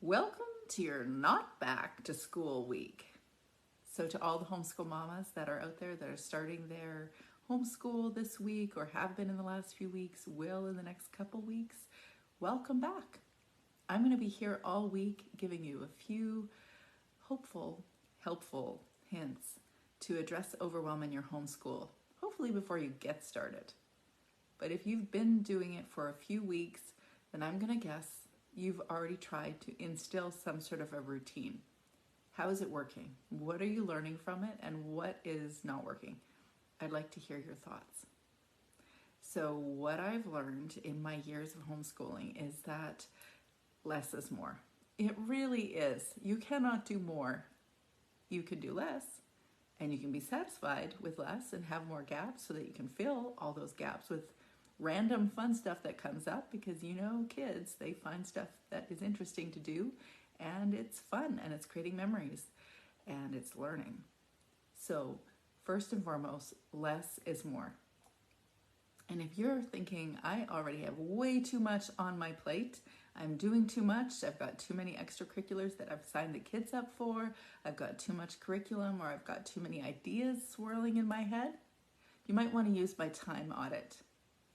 Welcome to your not back to school week. So to all the homeschool mamas that are out there that are starting their homeschool this week or have been in the last few weeks, will in the next couple weeks, welcome back. I'm going to be here all week giving you a few hopeful, helpful hints to address overwhelm in your homeschool, hopefully before you get started. But if you've been doing it for a few weeks, then I'm going to guess you've already tried to instill some sort of a routine. How is it working? What are you learning from it, and what is not working? I'd like to hear your thoughts. So what I've learned in my years of homeschooling is that less is more. It really is. You cannot do more. You can do less, and you can be satisfied with less and have more gaps so that you can fill all those gaps with random fun stuff that comes up, because kids, they find stuff that is interesting to do, and it's fun, and it's creating memories, and it's learning. So first and foremost, less is more. And if you're thinking, I already have way too much on my plate, I'm doing too much, I've got too many extracurriculars that I've signed the kids up for, I've got too much curriculum, or I've got too many ideas swirling in my head, you might want to use my time audit,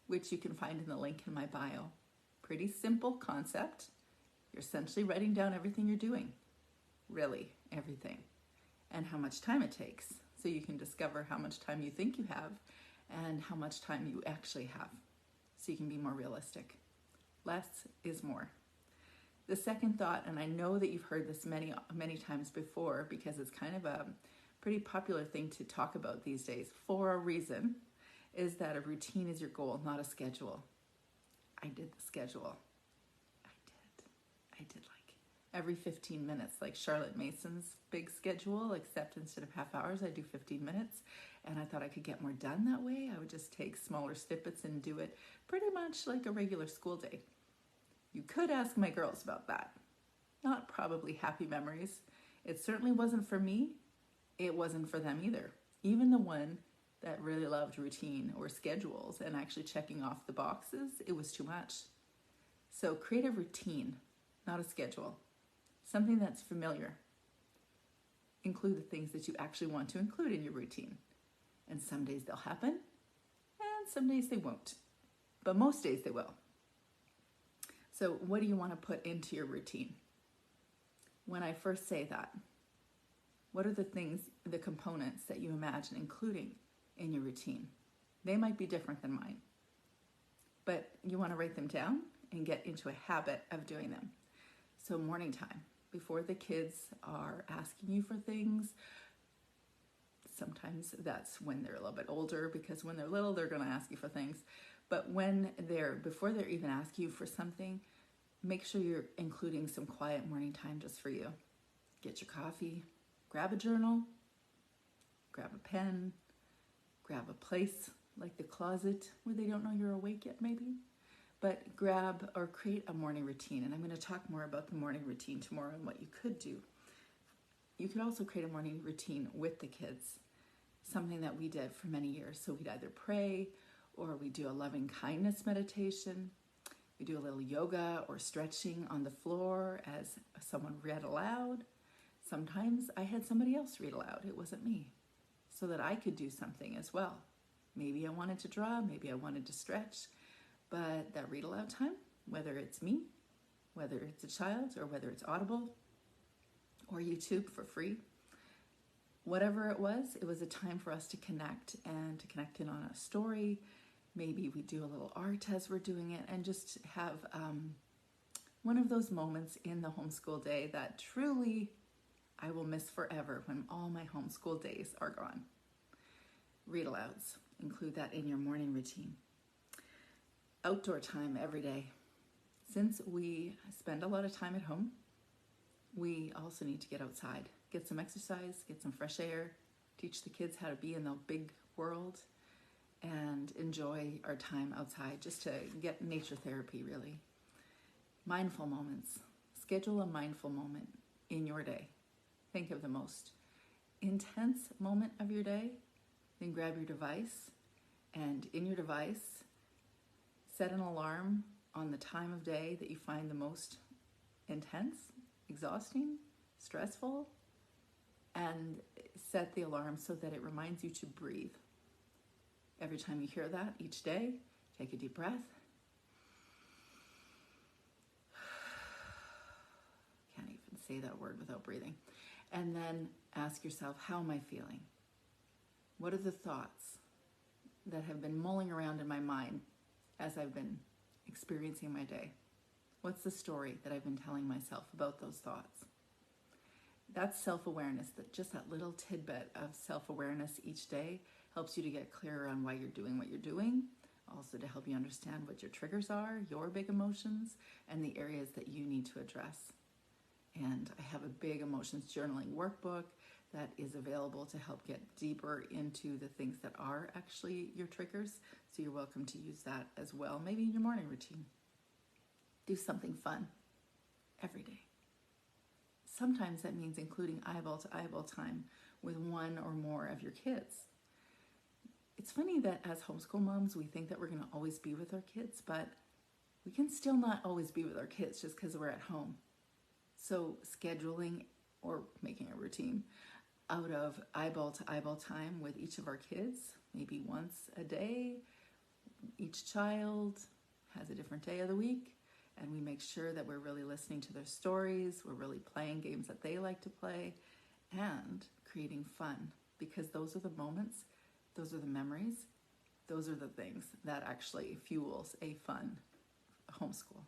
which you can find in the link in my bio. Pretty simple concept. You're essentially writing down everything you're doing, really everything, and how much time it takes, so you can discover how much time you think you have and how much time you actually have, so you can be more realistic. Less is more. The second thought, and I know that you've heard this many times before, because it's kind of a pretty popular thing to talk about these days for a reason, is that a routine is your goal, not a schedule. I did the schedule. I did like every 15 minutes, like Charlotte Mason's big schedule, except instead of half hours, I do 15 minutes. And I thought I could get more done that way. I would just take smaller snippets and do it pretty much like a regular school day. You could ask my girls about that. Not probably happy memories. It certainly wasn't for me. It wasn't for them either. Even the one that really loved routine or schedules and actually checking off the boxes, it was too much. So create a routine, not a schedule. Something that's familiar. Include the things that you actually want to include in your routine. And some days they'll happen, and some days they won't. But most days they will. So what do you want to put into your routine? When I first say that, what are the things, the components that you imagine including in your routine? They might be different than mine, but you want to write them down and get into a habit of doing them. So morning time, before the kids are asking you for things, sometimes that's when they're a little bit older, because when they're little, they're going to ask you for things. But before they're even asking you for something, make sure you're including some quiet morning time just for you. Get your coffee, grab a journal, grab a pen, grab a place like the closet where they don't know you're awake yet maybe. But grab or create a morning routine. And I'm going to talk more about the morning routine tomorrow and what you could do. You could also create a morning routine with the kids, something that we did for many years. So we'd either pray, or we do a loving kindness meditation. We do a little yoga or stretching on the floor as someone read aloud. Sometimes I had somebody else read aloud. It wasn't me, so that I could do something as well. Maybe I wanted to draw, maybe I wanted to stretch, but that read aloud time, whether it's me, whether it's a child, or whether it's Audible or YouTube for free, whatever it was a time for us to connect, and to connect in on a story. Maybe we do a little art as we're doing it, and just have one of those moments in the homeschool day that truly I will miss forever when all my homeschool days are gone. Read alouds. Include that in your morning routine. Outdoor time every day. Since we spend a lot of time at home, we also need to get outside, get some exercise, get some fresh air, teach the kids how to be in the big world, and enjoy our time outside, just to get nature therapy, really. Mindful moments. Schedule a mindful moment in your day. Think of the most intense moment of your day, then grab your device, and in your device, set an alarm on the time of day that you find the most intense exhausting, stressful, and set the alarm so that it reminds you to breathe. Every time you hear that each day, take a deep breath. Can't even say that word without breathing. And then ask yourself, how am I feeling? What are the thoughts that have been mulling around in my mind as I've been experiencing my day? What's the story that I've been telling myself about those thoughts? That's self-awareness, that just that little tidbit of self-awareness each day helps you to get clearer on why you're doing what you're doing, also to help you understand what your triggers are, your big emotions, and the areas that you need to address. And I have a big emotions journaling workbook that is available to help get deeper into the things that are actually your triggers. So you're welcome to use that as well, maybe in your morning routine. Do something fun every day. Sometimes that means including eyeball-to-eyeball time with one or more of your kids. It's funny that as homeschool moms, we think that we're going to always be with our kids, but we can still not always be with our kids just because we're at home. So scheduling or making a routine out of eyeball-to-eyeball time with each of our kids, maybe once a day. Each child has a different day of the week, and we make sure that we're really listening to their stories, we're really playing games that they like to play, and creating fun, because those are the moments, those are the memories, those are the things that actually fuels a fun homeschool.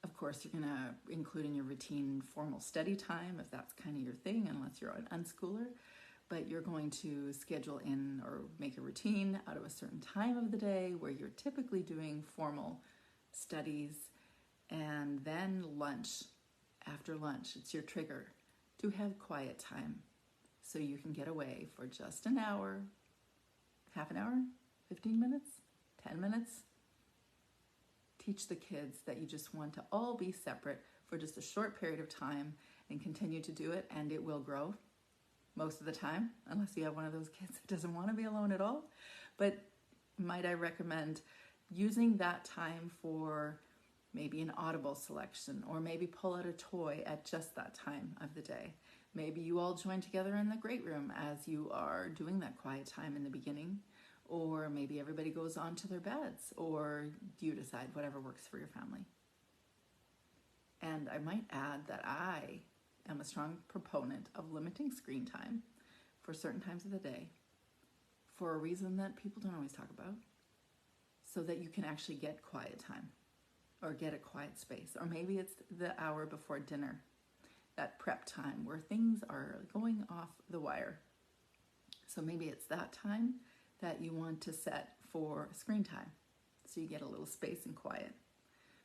Of course, you're going to include in your routine formal study time, if that's kind of your thing, unless you're an unschooler. But you're going to schedule in or make a routine out of a certain time of the day where you're typically doing formal studies. And then lunch. After lunch, it's your trigger to have quiet time. So you can get away for just an hour, half an hour, 15 minutes, 10 minutes. Teach the kids that you just want to all be separate for just a short period of time and continue to do it, and it will grow most of the time, unless you have one of those kids that doesn't want to be alone at all. But might I recommend using that time for maybe an audible selection, or maybe pull out a toy at just that time of the day. Maybe you all join together in the great room as you are doing that quiet time in the beginning. Or maybe everybody goes on to their beds, or you decide whatever works for your family. And I might add that I am a strong proponent of limiting screen time for certain times of the day for a reason that people don't always talk about, so that you can actually get quiet time or get a quiet space. Or maybe it's the hour before dinner, that prep time where things are going off the wire. So maybe it's that time that you want to set for screen time, so you get a little space and quiet.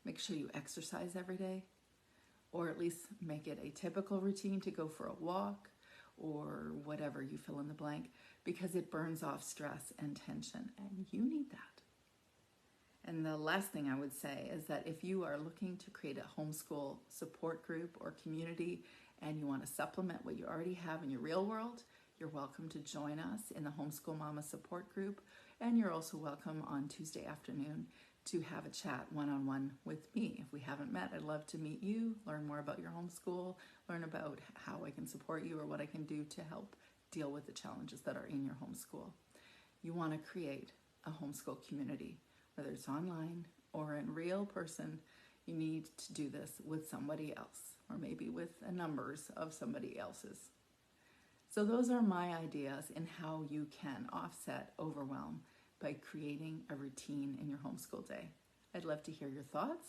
Make sure you exercise every day, or at least make it a typical routine to go for a walk or whatever, you fill in the blank, because it burns off stress and tension, and you need that. And the last thing I would say is that if you are looking to create a homeschool support group or community and you want to supplement what you already have in your real world, you're welcome to join us in the Homeschool Mama support group, and you're also welcome on Tuesday afternoon to have a chat one-on-one with me. If we haven't met, I'd love to meet you, learn more about your homeschool, learn about how I can support you or what I can do to help deal with the challenges that are in your homeschool. You want to create a homeschool community, whether it's online or in real person. You need to do this with somebody else, or maybe with a numbers of somebody else's. So those are my ideas in how you can offset overwhelm by creating a routine in your homeschool day. I'd love to hear your thoughts,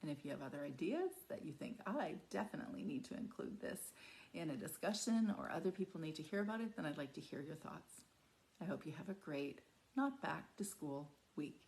and if you have other ideas that you think, I definitely need to include this in a discussion, or other people need to hear about it, then I'd like to hear your thoughts. I hope you have a great, not back to school week.